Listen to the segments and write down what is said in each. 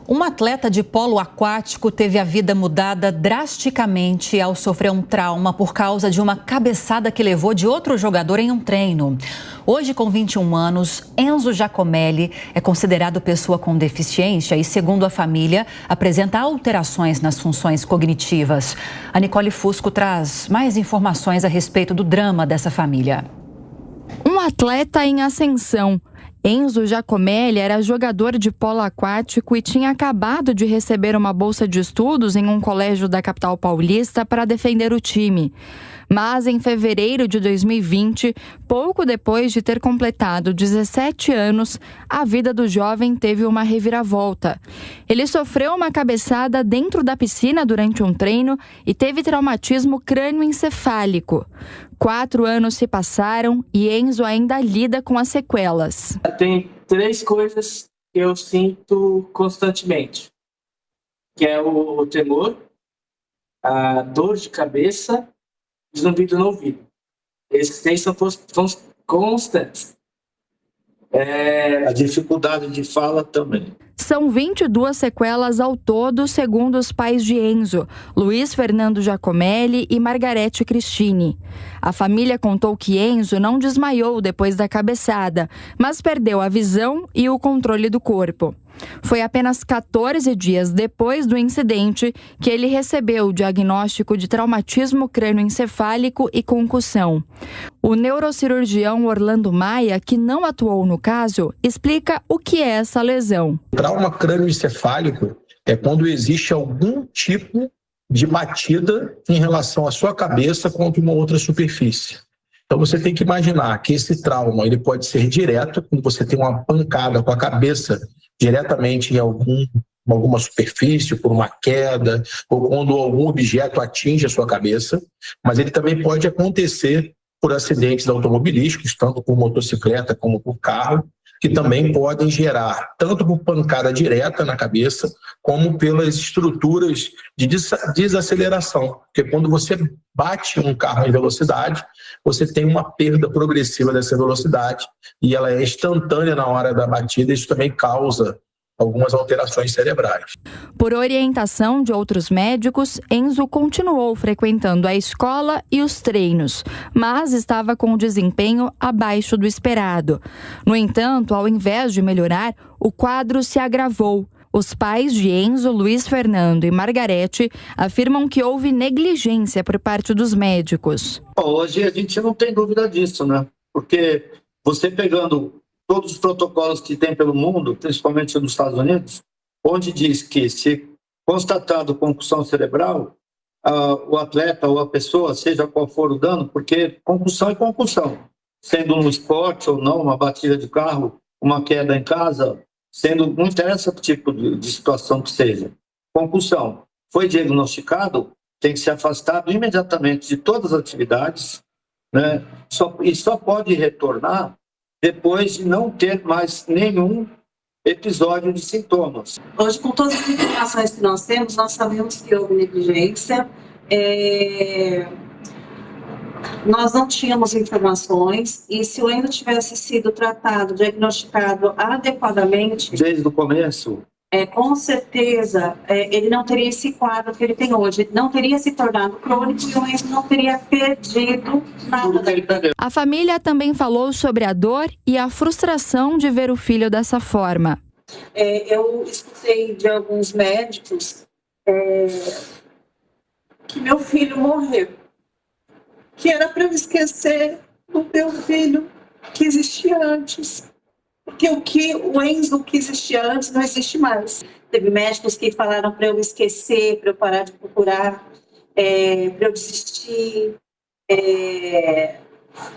Um atleta de polo aquático teve a vida mudada drasticamente ao sofrer um trauma por causa de uma cabeçada que levou de outro jogador em um treino. Hoje, com 21 anos, Enzo Giacomelli é considerado pessoa com deficiência e, segundo a família, apresenta alterações nas funções cognitivas. A Nicole Fusco traz mais informações a respeito do drama dessa família. Um atleta em ascensão. Enzo Giacomelli era jogador de polo aquático e tinha acabado de receber uma bolsa de estudos em um colégio da capital paulista para defender o time. Mas em fevereiro de 2020, pouco depois de ter completado 17 anos, a vida do jovem teve uma reviravolta. Ele sofreu uma cabeçada dentro da piscina durante um treino e teve traumatismo crânioencefálico. 4 anos se passaram e Enzo ainda lida com as sequelas. Tem 3 coisas que eu sinto constantemente, que é o tremor, a dor de cabeça e zumbido no ouvido. Esses 3 são constantes. A dificuldade de fala também. São 22 sequelas ao todo, segundo os pais de Enzo, Luiz Fernando Giacomelli e Margarete Cristine. A família contou que Enzo não desmaiou depois da cabeçada, mas perdeu a visão e o controle do corpo. Foi apenas 14 dias depois do incidente que ele recebeu o diagnóstico de traumatismo crânioencefálico e concussão. O neurocirurgião Orlando Maia, que não atuou no caso, explica o que é essa lesão. Trauma crânioencefálico é quando existe algum tipo de batida em relação à sua cabeça contra uma outra superfície. Então você tem que imaginar que esse trauma ele pode ser direto, quando você tem uma pancada com a cabeça diretamente em alguma superfície, por uma queda, ou quando algum objeto atinge a sua cabeça, mas ele também pode acontecer por acidentes automobilísticos, tanto por motocicleta como por carro, que também podem gerar tanto por pancada direta na cabeça, como pelas estruturas de desaceleração. Porque quando você bate um carro em velocidade, você tem uma perda progressiva dessa velocidade e ela é instantânea na hora da batida. Isso também causa algumas alterações cerebrais. Por orientação de outros médicos, Enzo continuou frequentando a escola e os treinos, mas estava com um desempenho abaixo do esperado. No entanto, ao invés de melhorar, o quadro se agravou. Os pais de Enzo, Luiz Fernando e Margarete, afirmam que houve negligência por parte dos médicos. Hoje a gente não tem dúvida disso, né? Porque você pegando todos os protocolos que tem pelo mundo, principalmente nos Estados Unidos, onde diz que se constatado concussão cerebral, o atleta ou a pessoa, seja qual for o dano, porque concussão é concussão, sendo um esporte ou não, uma batida de carro, uma queda em casa, não interessa o tipo de situação que seja. Concussão. Foi diagnosticado, tem que ser afastado imediatamente de todas as atividades, né? Só pode retornar depois de não ter mais nenhum episódio de sintomas. Hoje, com todas as informações que nós temos, nós sabemos que houve negligência. Nós não tínhamos informações e se o Enzo tivesse sido tratado, diagnosticado adequadamente... Desde o começo... com certeza, ele não teria esse quadro que ele tem hoje, não teria se tornado crônico e o Enzo não teria perdido nada. A família também falou sobre a dor e a frustração de ver o filho dessa forma. Eu escutei de alguns médicos que meu filho morreu, que era para eu esquecer o meu filho que existia antes. Porque o Enzo que existia antes não existe mais. Teve médicos que falaram para eu esquecer, para eu parar de procurar, para eu desistir,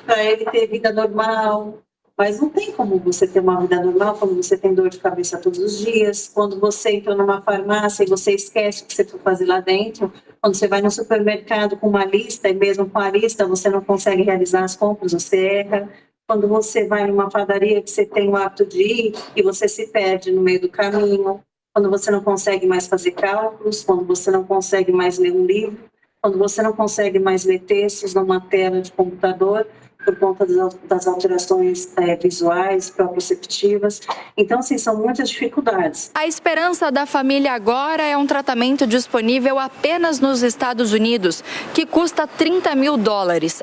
para ele ter vida normal. Mas não tem como você ter uma vida normal quando você tem dor de cabeça todos os dias, quando você entra numa farmácia e você esquece o que você foi fazer lá dentro, quando você vai no supermercado com uma lista e mesmo com a lista você não consegue realizar as compras, você erra. Quando você vai numa padaria que você tem o hábito de ir e você se perde no meio do caminho, quando você não consegue mais fazer cálculos, quando você não consegue mais ler um livro, quando você não consegue mais ler textos numa tela de computador, por conta das alterações visuais, proprioceptivas. Então, assim, são muitas dificuldades. A esperança da família agora é um tratamento disponível apenas nos Estados Unidos, que custa $30 mil,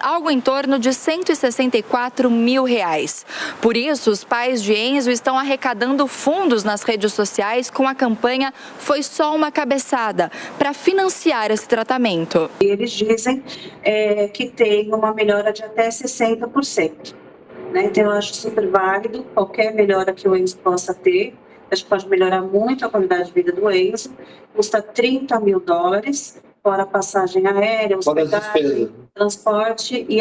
algo em torno de R$164 mil. Por isso, os pais de Enzo estão arrecadando fundos nas redes sociais com a campanha Foi Só Uma Cabeçada, para financiar esse tratamento. Eles dizem que tem uma melhora de até 60%. Né? Então, eu acho super válido qualquer melhora que o Enzo possa ter. Acho que pode melhorar muito a qualidade de vida do Enzo. Custa $30 mil, fora passagem aérea, hospedagem, transporte e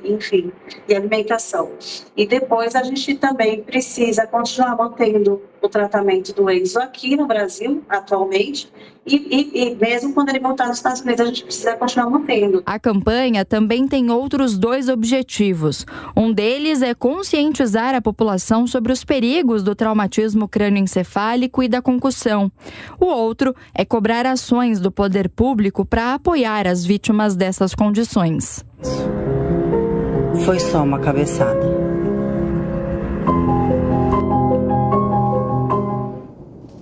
enfim, e alimentação. E depois a gente também precisa continuar mantendo o tratamento do Enzo aqui no Brasil, atualmente, e mesmo quando ele voltar nos Estados Unidos, a gente precisa continuar mantendo. A campanha também tem outros 2 objetivos. Um deles é conscientizar a população sobre os perigos do traumatismo crânioencefálico e da concussão. O outro é cobrar ações do poder público para apoiar as vítimas dessas condições. Foi só uma cabeçada.